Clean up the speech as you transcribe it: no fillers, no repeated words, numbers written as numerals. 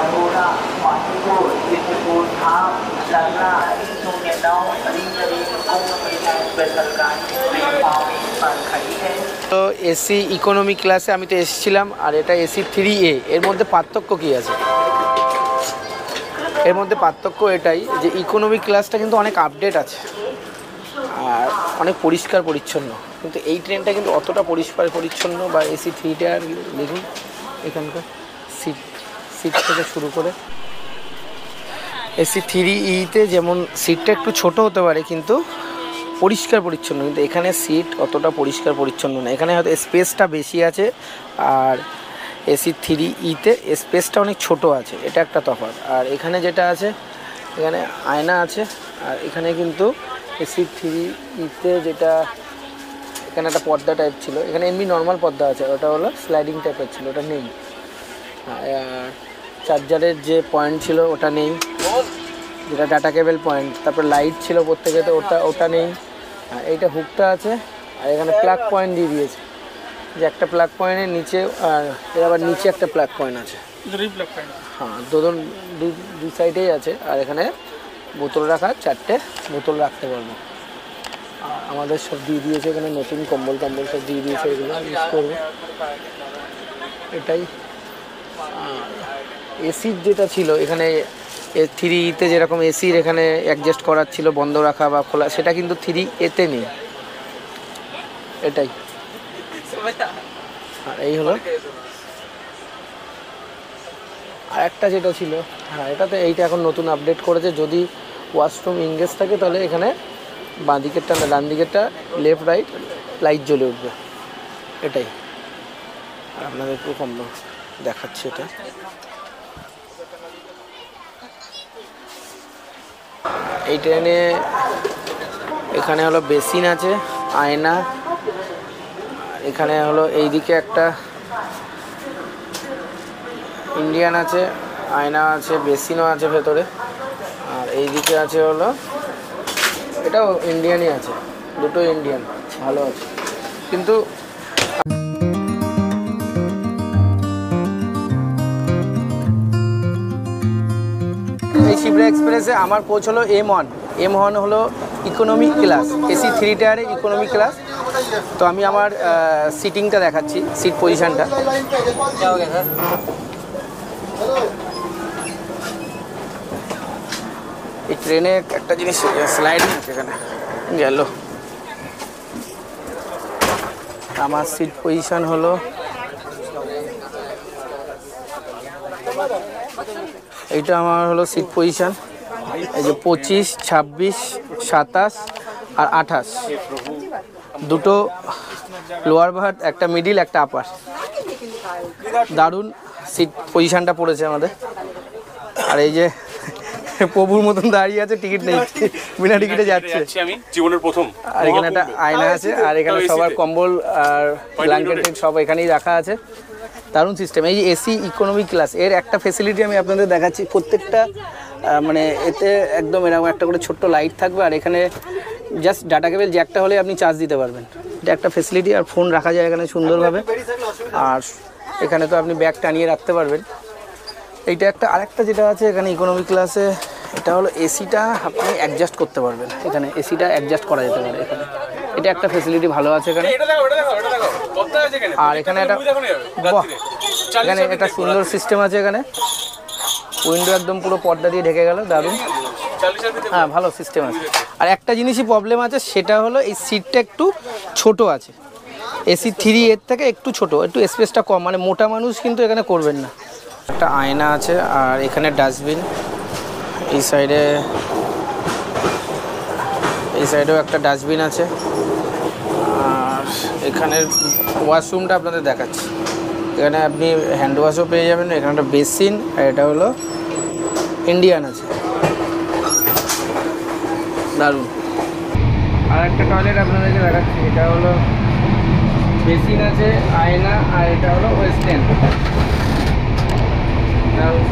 Lamora, Matigo, Pitbull, Ham, Lagna, Sumyadao, Ringari, Special Guy, তো AC economy ক্লাসে আমি তো এসেছিলাম, আর এটা এসি 3A। এর মধ্যে পার্থক্য কী আছে? এর মধ্যে পার্থক্য এটাই যে ইকোনমি ক্লাসটা কিন্তু অনেক আপডেট আছে আর অনেক পরিষ্কার পরিচ্ছন্ন, কিন্তু এই ট্রেনটা কিন্তু অতটা পরিষ্কার পরিচ্ছন্ন বা এসি 3টা দেখুন এখানকার সিট থেকে শুরু করে এসি 3Eতে যেমন সিটটা একটু ছোট হতে পারে কিন্তু পরিষ্কার পরিচ্ছন্ন, কিন্তু এখানে সিট অতটা পরিষ্কার পরিচ্ছন্ন না। এখানে হয়তো স্পেসটা বেশি আছে আর এসি 3Eতে স্পেসটা অনেক ছোট আছে, এটা একটা তফাৎ। আর এখানে যেটা আছে, এখানে আয়না আছে, আর এখানে কিন্তু এসি 3Eতে যেটা এখানে একটা পর্দা টাইপ ছিল, এখানে এমনি নর্মাল পর্দা আছে, ওটা হলো স্লাইডিং টাইপের ছিল, ওটা নেই। চার্জারের যে পয়েন্ট ছিল ওটা নেই, যেটা ডাটা কেবল পয়েন্ট। তারপর লাইট ছিল প্রত্যেকেতে, ওটা নেই। এইটা হুকটা আছে, আর এখানে প্লাগ পয়েন্ট দিয়ে দিয়েছে, যে একটা প্লাগ পয়েন্টের নিচে, আর এর আবার নিচে একটা প্লাগ পয়েন্ট আছে। হ্যাঁ, দুই সাইডেই আছে। আর এখানে বোতল রাখার 4টে বোতল রাখতে পারবো। আমাদের সব দিয়ে দিয়েছে, এখানে নতুন কম্বল সব দিয়ে দিয়েছে, এগুলো ইউজ করবো। এটাই এসির যেটা ছিল এখানে 3Eতে যেরকম এসির এখানে অ্যাডজাস্ট করার ছিল বন্ধ রাখা বা খোলা, সেটা কিন্তু 3Aতে নেই। এটাই। আর এই হলো আর একটা যেটা ছিল, হ্যাঁ এটাতে এইটা এখন নতুন আপডেট করেছে, যদি ওয়াশরুম ইংগেজ থাকে তাহলে এখানে বাঁ দিকেরটা না ডান দিকেরটা লেফট রাইট লাইট জ্বলে উঠবে। এটাই। আর আপনাদের একটু কম দেখাচ্ছি এটা। এই ট্রেনে এখানে হলো বেসিন আছে, আয়না, এখানে হলো এইদিকে একটা ইন্ডিয়ান আছে, আয়না আছে, বেসিনও আছে ভেতরে। আর এইদিকে আছে হলো, এটাও ইন্ডিয়ানই আছে, দুটো ইন্ডিয়ান, ভালো আছে। কিন্তু এই শিবরা এক্সপ্রেসে আমার কোচ হলো M1 হলো ইকোনমি ক্লাস, এসি 3 টায়ারে ইকোনমি ক্লাস। তো আমি আমার সিটিংটা দেখাচ্ছি, সিট পজিশানটা। এই ট্রেনে একটা জিনিস স্লাইডিং আছে, এখানে গেল। আমার সিট পজিশান হলো এইটা, আমার হলো সিট পজিশান, এই যে 25, 26, 27 আর 28, দুটো লোয়ার বার্থ, একটা মিডিল, একটা আপার। দারুণ সিট পজিশানটা পড়েছে আমাদের। আর এই যে প্রভুর মতন দাঁড়িয়ে আছে, টিকিট নেই, বিনা টিকিটে যাচ্ছে আমি জীবনের প্রথম। আর এখানে একটা আয়না আছে, আর এখানে সবার কম্বল আর ব্ল্যাঙ্কেট সব এখানেই রাখা আছে। দারুণ সিস্টেম। এই যে এসি ইকোনমি ক্লাস, এর একটা ফেসিলিটি আমি আপনাদের দেখাচ্ছি। প্রত্যেকটা মানে এতে একদম এরকম একটা করে ছোট্ট লাইট থাকবে, আর এখানে জাস্ট ডাটা কেবল জ্যাকটা হলে আপনি চার্জ দিতে পারবেন। এটা একটা ফেসিলিটি। আর ফোন রাখা যায় এখানে সুন্দরভাবে, আর এখানে তো আপনি ব্যাগ টানিয়ে রাখতে পারবেন। এইটা একটা। আরেকটা যেটা আছে এখানে ইকোনমি ক্লাসে, এটা হলো এসিটা আপনি অ্যাডজাস্ট করতে পারবেন, এখানে এসিটা অ্যাডজাস্ট করা যেতে পারে এখানে। এটা একটা ফেসিলিটি ভালো আছে এখানে। আর এখানে একটা এখানে একটা সুন্দর সিস্টেম আছে, এখানে উইন্ডো একদম পুরো পর্দা দিয়ে ঢেকে গেল, দারুণ। হ্যাঁ, ভালো সিস্টেম আছে। আর একটা জিনিসই প্রবলেম আছে, সেটা হলো এই সিটটা একটু ছোট আছে, এসি 3 থেকে একটু ছোট, একটু স্পেসটা কম, মানে মোটা মানুষ কিন্তু এখানে করবেন না। একটা আয়না আছে, আর এখানে ডাস্টবিন, এই সাইডেও একটা ডাস্টবিন আছে। আর এখানের ওয়াশরুমটা আপনাদের দেখাচ্ছি, এখানে আপনি হ্যান্ড ওয়াশও পেয়ে যাবেন। এখানে একটা বেসিন, আর এটা হলো ইন্ডিয়ান আছে, দারুণ। আর একটা টয়লেট আপনাদেরকে দেখাচ্ছি, এটা হলো বেসিন আছে, আয়না, আর এটা হলো ওয়েস্টার্ন, দারুণ।